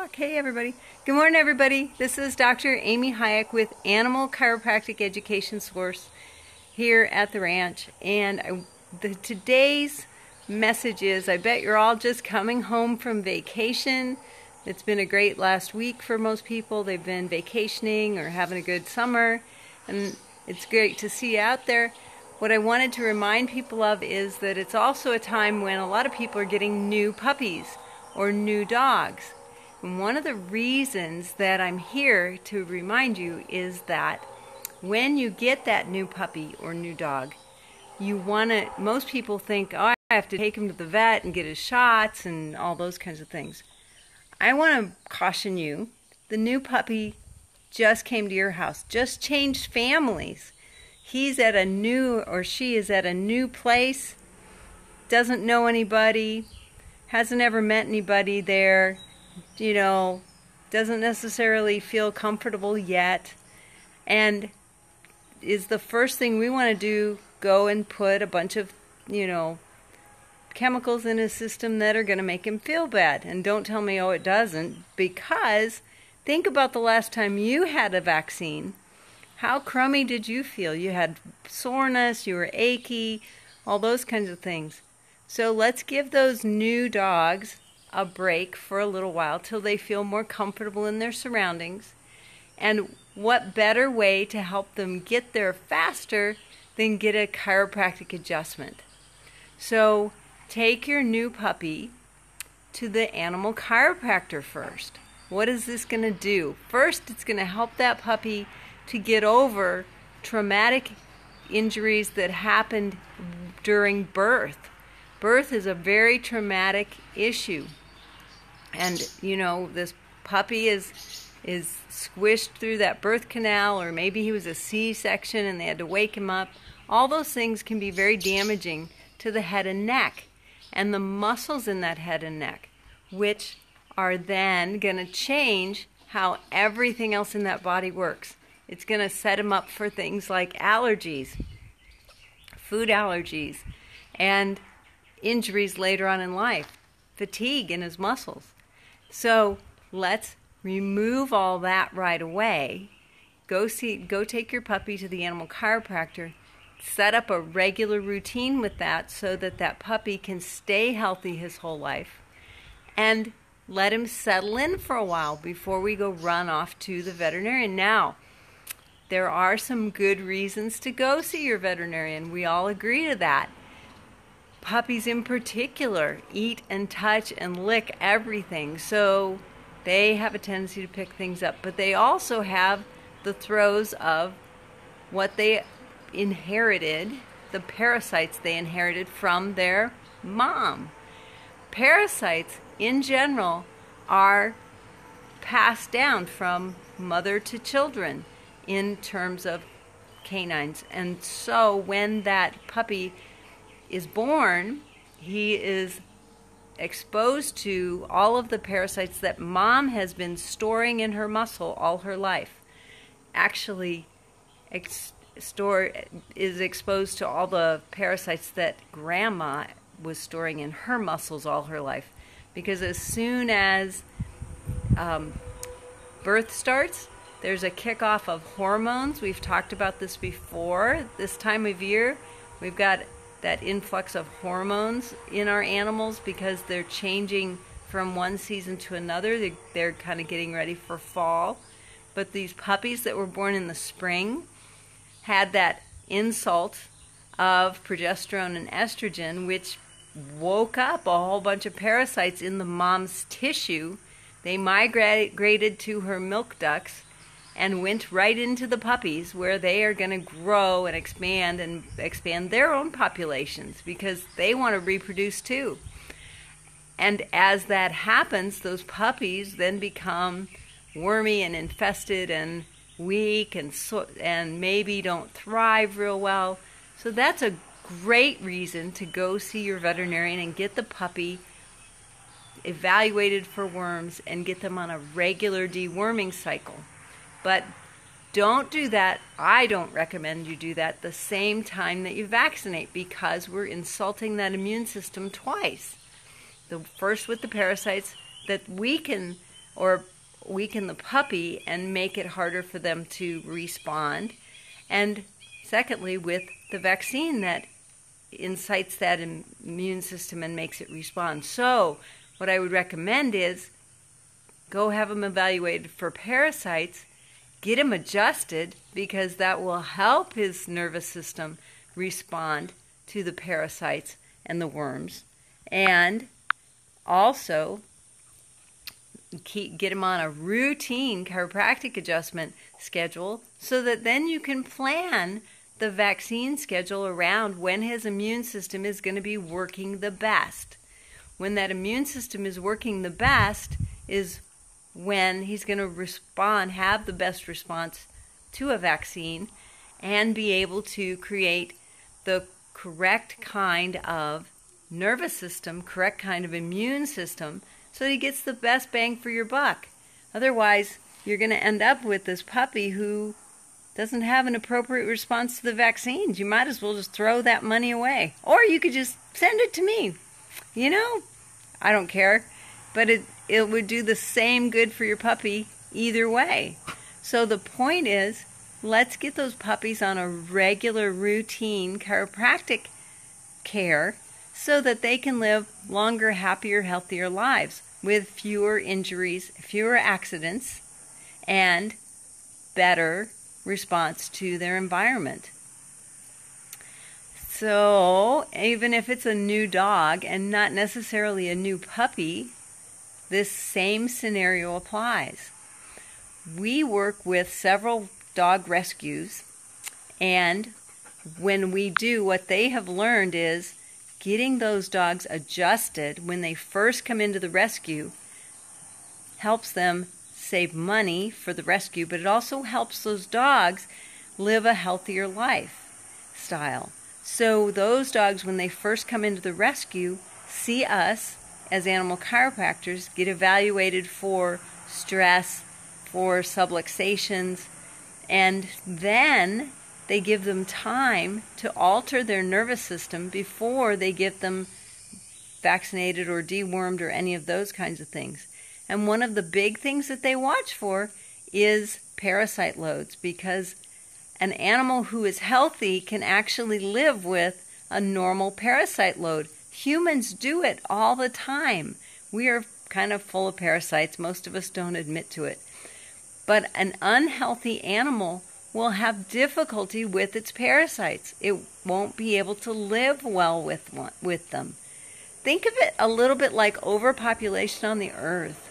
talk. Hey everybody. Good morning everybody. This is Dr. Amy Hayek with Animal Chiropractic Education Source here at the ranch. And today's message is, I bet you're all just coming home from vacation. It's been a great last week for most people. They've been vacationing or having a good summer. And it's great to see you out there. What I wanted to remind people of is that it's also a time when a lot of people are getting new puppies or new dogs. And one of the reasons that I'm here to remind you is that when you get that new puppy or new dog, most people think, oh, I have to take him to the vet and get his shots and all those kinds of things. I want to caution you, the new puppy just came to your house, just changed families. He's at a new, or she is at a new place, doesn't know anybody, hasn't ever met anybody there, doesn't necessarily feel comfortable yet, and is the first thing we want to do go and put a bunch of, chemicals in his system that are going to make him feel bad. And don't tell me, oh, it doesn't, because think about the last time you had a vaccine. How crummy did you feel? You had soreness, you were achy, all those kinds of things. So let's give those new dogs a break for a little while till they feel more comfortable in their surroundings. And what better way to help them get there faster than get a chiropractic adjustment? So take your new puppy to the animal chiropractor first. What is this going to do? First, it's going to help that puppy to get over traumatic injuries that happened during birth. Birth is a very traumatic issue. And, this puppy is squished through that birth canal, or maybe he was a C-section and they had to wake him up. All those things can be very damaging to the head and neck and the muscles in that head and neck, which are then going to change how everything else in that body works. It's going to set him up for things like allergies, food allergies, and injuries later on in life, fatigue in his muscles. So let's remove all that right away. Go take your puppy to the animal chiropractor. Set up a regular routine with that so that that puppy can stay healthy his whole life. And let him settle in for a while before we go run off to the veterinarian. Now, there are some good reasons to go see your veterinarian. We all agree to that. Puppies in particular eat and touch and lick everything, so they have a tendency to pick things up. But they also have the throes of what they inherited, the parasites they inherited from their mom. Parasites, in general, are passed down from mother to children in terms of canines. And so when that puppy is born, he is exposed to all of the parasites that mom has been storing in her muscle all her life. Actually, is exposed to all the parasites that grandma was storing in her muscles all her life. Because as soon as birth starts, there's a kickoff of hormones. We've talked about this before. This time of year, we've got that influx of hormones in our animals because they're changing from one season to another. They're kind of getting ready for fall. But these puppies that were born in the spring had that insult of progesterone and estrogen, which woke up a whole bunch of parasites in the mom's tissue. They migrated to her milk ducts and went right into the puppies, where they are going to grow and expand their own populations because they want to reproduce too. And as that happens, those puppies then become wormy and infested and weak and maybe don't thrive real well. So that's a great reason to go see your veterinarian and get the puppy evaluated for worms and get them on a regular deworming cycle. But don't do that. I don't recommend you do that the same time that you vaccinate, because we're insulting that immune system twice. The first with the parasites that weaken or weaken the puppy and make it harder for them to respond. And secondly, with the vaccine that incites that immune system and makes it respond. So what I would recommend is go have them evaluated for parasites, get him adjusted, because that will help his nervous system respond to the parasites and the worms. And also get him on a routine chiropractic adjustment schedule so that then you can plan the vaccine schedule around when his immune system is going to be working the best. When that immune system is working the best is when he's going to respond, have the best response to a vaccine, and be able to create the correct kind of nervous system, correct kind of immune system, so he gets the best bang for your buck. Otherwise, you're going to end up with this puppy who doesn't have an appropriate response to the vaccines. You might as well just throw that money away. Or you could just send it to me. You know, I don't care. But it would do the same good for your puppy either way. So the point is, let's get those puppies on a regular routine chiropractic care so that they can live longer, happier, healthier lives with fewer injuries, fewer accidents, and better response to their environment. So even if it's a new dog and not necessarily a new puppy, this same scenario applies. We work with several dog rescues, and when we do, what they have learned is getting those dogs adjusted when they first come into the rescue helps them save money for the rescue, but it also helps those dogs live a healthier lifestyle. So those dogs, when they first come into the rescue, see us as animal chiropractors, get evaluated for stress, for subluxations, and then they give them time to alter their nervous system before they get them vaccinated or dewormed or any of those kinds of things. And one of the big things that they watch for is parasite loads, because an animal who is healthy can actually live with a normal parasite load. Humans do it all the time. We are kind of full of parasites. Most of us don't admit to it. But an unhealthy animal will have difficulty with its parasites. It won't be able to live well with them. Think of it a little bit like overpopulation on the earth.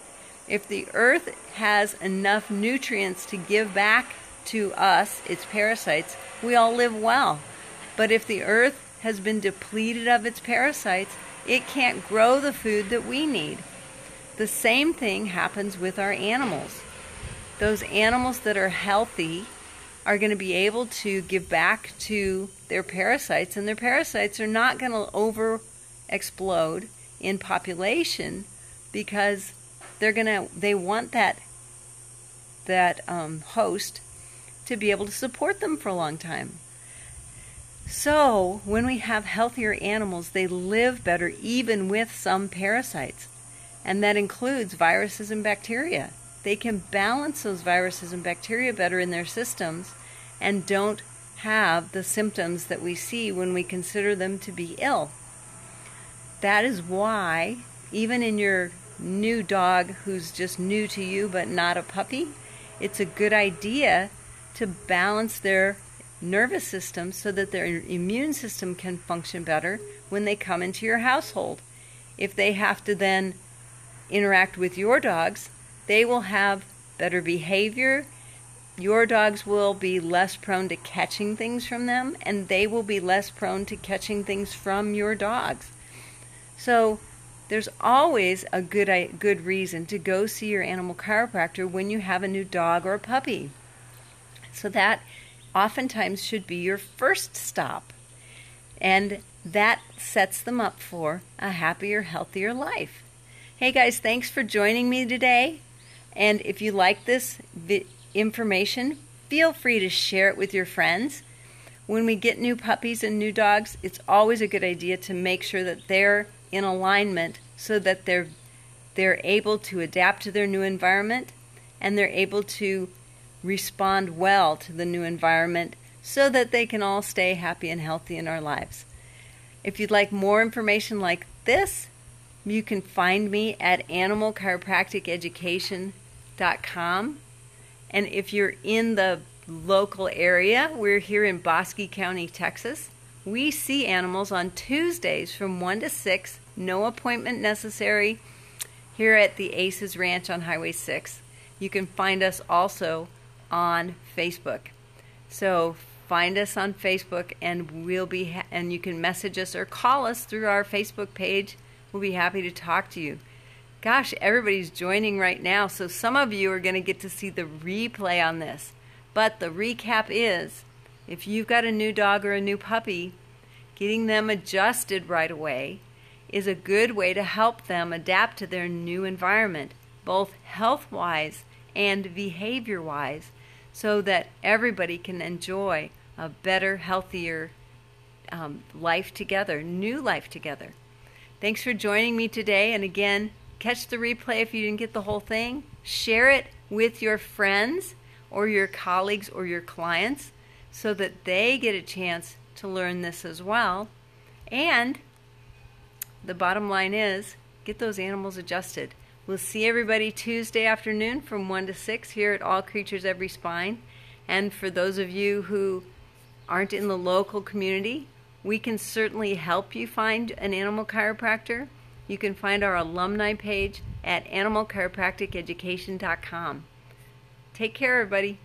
If the earth has enough nutrients to give back to us, its parasites, we all live well. But if the earth has been depleted of its parasites, it can't grow the food that we need. The same thing happens with our animals. Those animals that are healthy are going to be able to give back to their parasites, and their parasites are not going to over-explode in population because they want that host to be able to support them for a long time. So when we have healthier animals, they live better even with some parasites, and that includes viruses and bacteria. They can balance those viruses and bacteria better in their systems and don't have the symptoms that we see when we consider them to be ill. That is why, even in your new dog who's just new to you but not a puppy, it's a good idea to balance their nervous system so that their immune system can function better when they come into your household. If they have to then interact with your dogs, they will have better behavior. Your dogs will be less prone to catching things from them, and they will be less prone to catching things from your dogs. So there's always a good reason to go see your animal chiropractor when you have a new dog or a puppy. So that oftentimes should be your first stop. And that sets them up for a happier, healthier life. Hey guys, thanks for joining me today. And if you like this information, feel free to share it with your friends. When we get new puppies and new dogs, it's always a good idea to make sure that they're in alignment so that they're they're able to adapt to their new environment, and they're able to respond well to the new environment so that they can all stay happy and healthy in our lives. If you'd like more information like this, you can find me at animalchiropracticeducation.com. And if you're in the local area, we're here in Bosque County, Texas. We see animals on Tuesdays from 1 to 6, no appointment necessary, here at the A.C.E.S Ranch on Highway 6. You can find us also on Facebook. So find us on Facebook, and and you can message us or call us through our Facebook page. We'll be happy to talk to you. Gosh, everybody's joining right now, so some of you are going to get to see the replay on this. But the recap is, if you've got a new dog or a new puppy, getting them adjusted right away is a good way to help them adapt to their new environment, both health-wise and behavior-wise, so that everybody can enjoy a better, healthier life together, new life together. Thanks for joining me today, and again, catch the replay if you didn't get the whole thing. Share it with your friends or your colleagues or your clients so that they get a chance to learn this as well. And the bottom line is, get those animals adjusted. We'll see everybody Tuesday afternoon from 1 to 6 here at All Creatures Every Spine. And for those of you who aren't in the local community, we can certainly help you find an animal chiropractor. You can find our alumni page at animalchiropracticeducation.com. Take care, everybody.